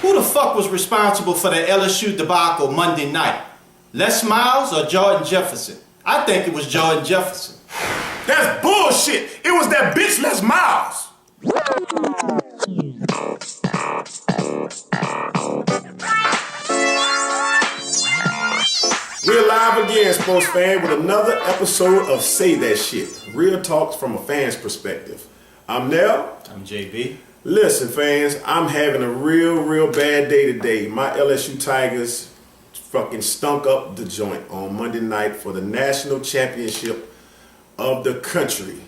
Who the fuck was responsible for the LSU debacle Monday night? Les Miles or Jordan Jefferson? I think it was Jordan Jefferson. That's bullshit. It was that bitch Les Miles. We're live again, sports fan, with another episode of Say That Shit. Real talks from a fan's perspective. I'm Nell. I'm JB. Listen, fans, I'm having a real bad day today. My LSU Tigers fucking stunk up the joint on Monday night for the national championship of the country.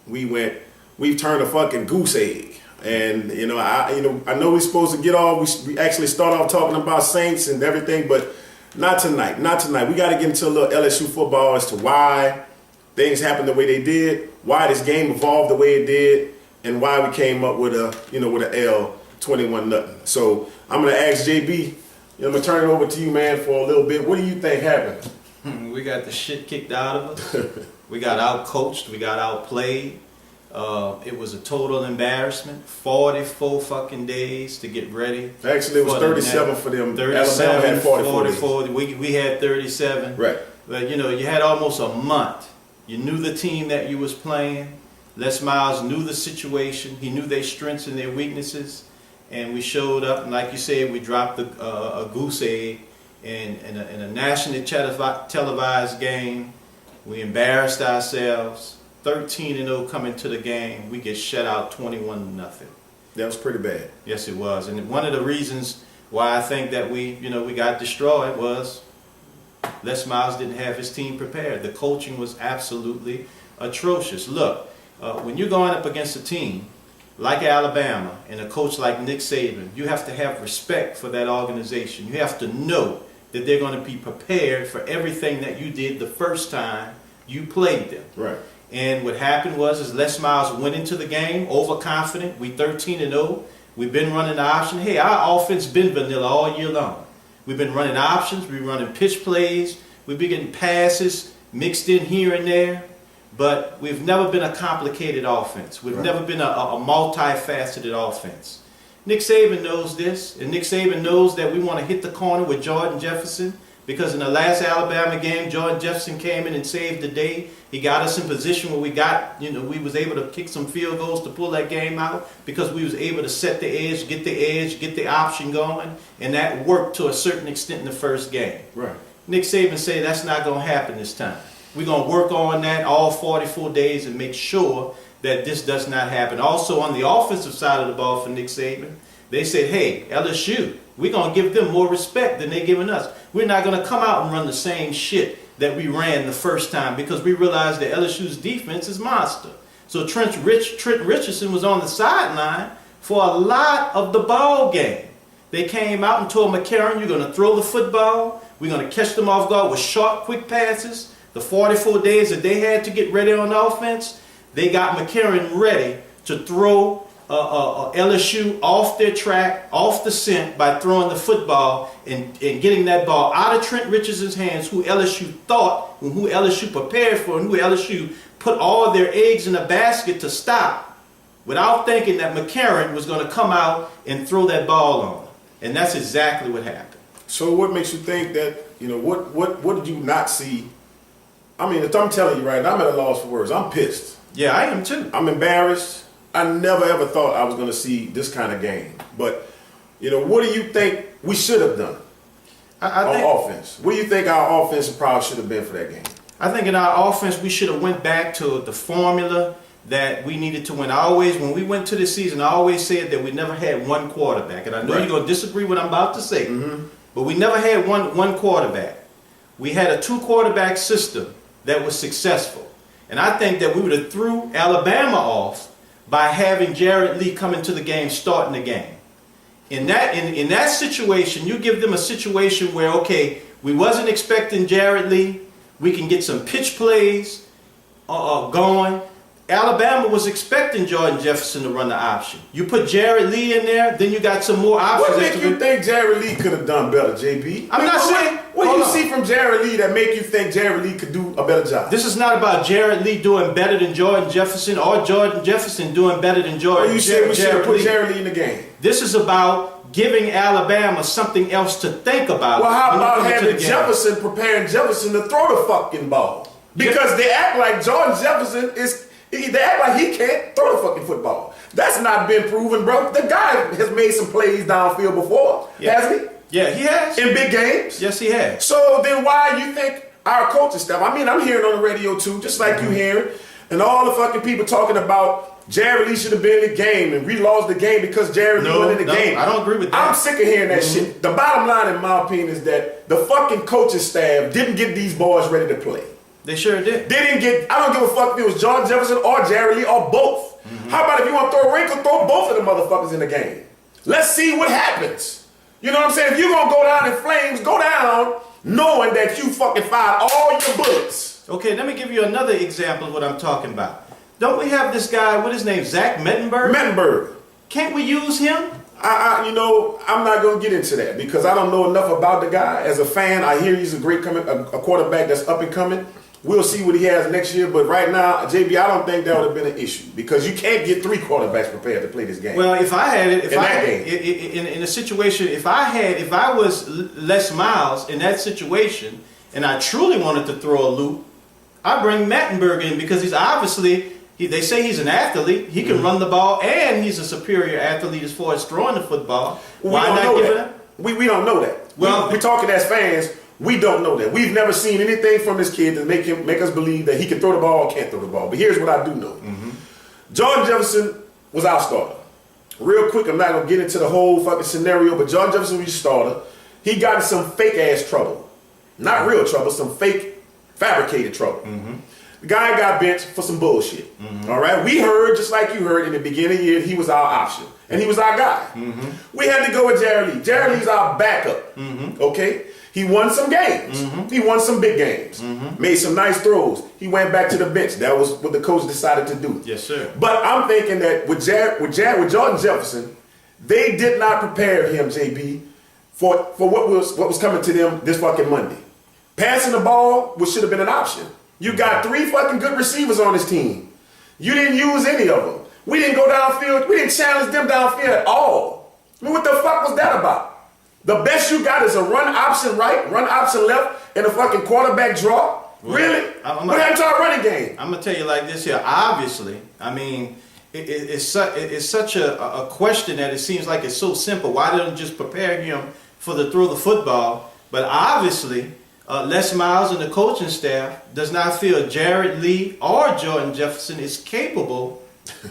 We've turned a fucking goose egg. And I know we're supposed to get off. We actually start off talking about Saints and everything, but not tonight. We got to get into a little LSU football as to why things happened the way they did, why this game evolved the way it did, and why we came up with a L 21-0. So I'm gonna ask JB. I'm gonna turn it over to you, man, for a little bit. What do you think happened? We got the shit kicked out of us. We got out-coached. We got outplayed. It was a total embarrassment. 44 fucking days to get ready. Actually, it was 37 for them. 37, Alabama had 44 days. We had 37. Right. But you had almost a month. You knew the team that you was playing. Les Miles knew the situation. He knew their strengths and their weaknesses. And we showed up, and like you said, we dropped a goose egg in a nationally televised game. We embarrassed ourselves. 13-0 coming to the game. We get shut out 21-0. That was pretty bad. Yes, it was. And one of the reasons why I think that we got destroyed was Les Miles didn't have his team prepared. The coaching was absolutely atrocious. Look, when you're going up against a team like Alabama and a coach like Nick Saban, you have to have respect for that organization. You have to know that they're going to be prepared for everything that you did the first time you played them. Right. And what happened was Les Miles went into the game overconfident. We 13-0. We've been running the option. Hey, our offense been vanilla all year long. We've been running options. We've been running pitch plays. We've been getting passes mixed in here and there. But we've never been a complicated offense. We've never been a multifaceted offense. Nick Saban knows this, and Nick Saban knows that we want to hit the corner with Jordan Jefferson, because in the last Alabama game, Jordan Jefferson came in and saved the day. He got us in position where we was able to kick some field goals to pull that game out, because we was able to set the edge, get the option going, and that worked to a certain extent in the first game. Right. Nick Saban said that's not going to happen this time. We're going to work on that all 44 days and make sure that this does not happen. Also, on the offensive side of the ball for Nick Saban, they said, hey, LSU, we're going to give them more respect than they're giving us. We're not going to come out and run the same shit that we ran the first time, because we realized that LSU's defense is monster. So Trent Richardson was on the sideline for a lot of the ball game. They came out and told McCarron, you're going to throw the football. We're going to catch them off guard with short, quick passes. The 44 days that they had to get ready on offense, they got McCarron ready to throw LSU off their track, off the scent, by throwing the football and getting that ball out of Trent Richardson's hands, who LSU thought, and who LSU prepared for, and who LSU put all of their eggs in a basket to stop, without thinking that McCarron was going to come out and throw that ball on them. And that's exactly what happened. So what makes you think that, what did you not see? I mean, I'm telling you right now, I'm at a loss for words. I'm pissed. Yeah, I am too. I'm embarrassed. I never ever thought I was going to see this kind of game. But, what do you think we should have done on offense? What do you think our offensive prowess should have been for that game? I think in our offense, we should have went back to the formula that we needed to win. When we went to the season, I always said that we never had one quarterback. And I know you're going to disagree with what I'm about to say. Mm-hmm. But we never had one quarterback. We had a two-quarterback system that was successful. And I think that we would have threw Alabama off by having Jared Lee come into the game, starting the game. In that situation, you give them a situation where, okay, we wasn't expecting Jared Lee. We can get some pitch plays going. Alabama was expecting Jordan Jefferson to run the option. You put Jared Lee in there, then you got some more options. What make you think Jared Lee could have done better, JB? I'm not saying. What do you see from Jared Lee that make you think Jared Lee could do a better job? This is not about Jared Lee doing better than Jordan Jefferson or Jordan Jefferson doing better than Jordan. You said we should have put Jared Lee in the game. This is about giving Alabama something else to think about. Well, how when you about come into having the game. Jefferson, preparing Jefferson to throw the fucking ball? Because they act like Jordan Jefferson they act like he can't throw the fucking football. That's not been proven, bro. The guy has made some plays downfield before, hasn't he? Yeah, he has. In big games? Yes, he has. So then why you think our coaching staff, I mean, I'm hearing on the radio too, just like you hearing, and all the fucking people talking about Jared Lee should have been in the game and we lost the game because Jared Lee wasn't in the game. I don't agree with that. I'm sick of hearing that shit. The bottom line, in my opinion, is that the fucking coaching staff didn't get these boys ready to play. They sure did. They didn't get, I don't give a fuck if it was Jordan Jefferson or Jared Lee or both. How about if you want to throw a wrinkle, throw both of the motherfuckers in the game. Let's see what happens. You know what I'm saying? If you're going to go down in flames, go down knowing that you fucking fired all your bullets. Okay, let me give you another example of what I'm talking about. Don't we have this guy, what is his name, Zach Mettenberg? Mettenberg. Can't we use him? I'm not going to get into that because I don't know enough about the guy. As a fan, I hear he's a great a quarterback that's up and coming. We'll see what he has next year, but right now, JB, I don't think that would have been an issue because you can't get 3 quarterbacks prepared to play this game. Well, if I had it, in a situation, if I was Les Miles in that situation, and I truly wanted to throw a loop, I'd bring Mettenberg in because he's obviously, they say he's an athlete, he can run the ball, and he's a superior athlete as far as throwing the football. Why not give it up? We don't know that. Well, we're talking as fans. We don't know that. We've never seen anything from this kid that make us believe that he can throw the ball or can't throw the ball. But here's what I do know. Jordan Jefferson was our starter. Real quick, I'm not going to get into the whole fucking scenario, but Jordan Jefferson was your starter. He got in some fake-ass trouble. Not real trouble, some fake, fabricated trouble. The guy got benched for some bullshit. All right? We heard, just like you heard in the beginning of the year, he was our option. And he was our guy. We had to go with Jared Lee. Jared Lee's our backup. Okay? He won some games. He won some big games. Made some nice throws. He went back to the bench. That was what the coach decided to do. Yes, sir. But I'm thinking that with Jordan Jefferson, they did not prepare him, JB, for what was coming to them this fucking Monday. Passing the ball, which should have been an option. You got 3 fucking good receivers on this team. You didn't use any of them. We didn't go downfield. We didn't challenge them downfield at all. I mean, what the fuck was that about? The best you got is a run option right, run option left, and a fucking quarterback draw? Well, really? What happened to our running game? I'm going to tell you like this here. Obviously, I mean, it's such a question that it seems like it's so simple. Why didn't just prepare him for the throw the football? But obviously, Les Miles and the coaching staff does not feel Jared Lee or Jordan Jefferson is capable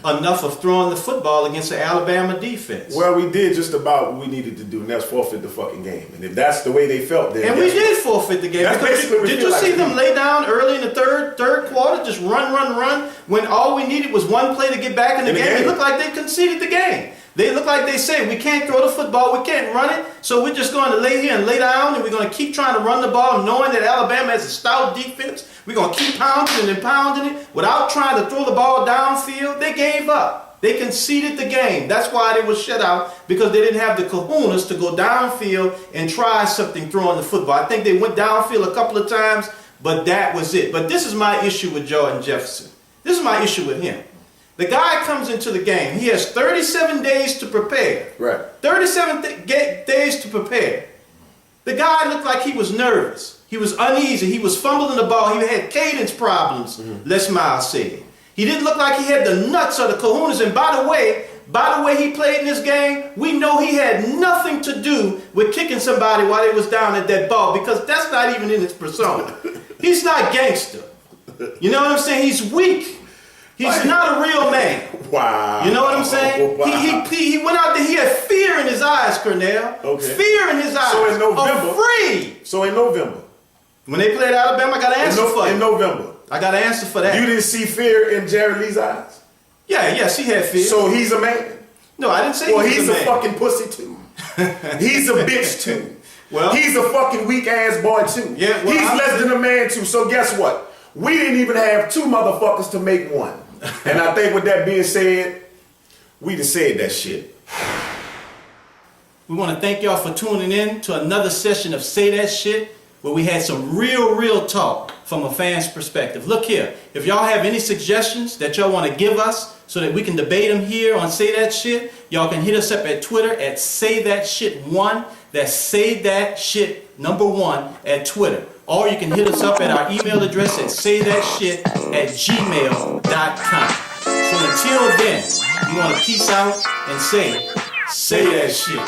enough of throwing the football against the Alabama defense. Well, we did just about what we needed to do, and that's forfeit the fucking game. And if that's the way they felt, then and we did forfeit the game. Did you see them lay down early in the third quarter, just run, when all we needed was one play to get back in the game? It looked like they conceded the game. They look like they said, we can't throw the football, we can't run it, so we're just going to lay here and lay down, and we're going to keep trying to run the ball, knowing that Alabama has a stout defense. We're going to keep pounding and pounding it without trying to throw the ball downfield. They gave up. They conceded the game. That's why they were shut out, because they didn't have the kahunas to go downfield and try something throwing the football. I think they went downfield a couple of times, but that was it. But this is my issue with Jordan Jefferson. This is my issue with him. The guy comes into the game. He has 37 days to prepare. Right. 37 days to prepare. The guy looked like he was nervous. He was uneasy. He was fumbling the ball. He had cadence problems, Les Miles said. He didn't look like he had the nuts or the kahunas. And by the way he played in this game, we know he had nothing to do with kicking somebody while they was down at that ball, because that's not even in his persona. He's not gangster. You know what I'm saying? He's weak. He's not a real man. Wow. You know what I'm saying? Wow. He went out there, he had fear in his eyes, Cornell. Okay. Fear in his eyes. So in November. Afraid. So in November. When they played Alabama, I got an answer for it. In November. I got an answer for that. You didn't see fear in Jared Lee's eyes? Yes, he had fear. So he's a man? No, I didn't say well, he was a man. He's a fucking pussy too. He's a bitch too. Well, he's a fucking weak ass boy too. Yeah, well, he's less than a man too. So guess what? We didn't even have 2 motherfuckers to make one. And I think with that being said, we just said that shit. We want to thank y'all for tuning in to another session of Say That Shit, where we had some real talk from a fan's perspective. Look here, if y'all have any suggestions that y'all want to give us so that we can debate them here on Say That Shit, Y'all can hit us up at Twitter at SayDatShit1. That's SayDatShit1 at Twitter. Or you can hit us up at our email address at SayDatShit@gmail.com. So until then, you want to peace out and say that shit.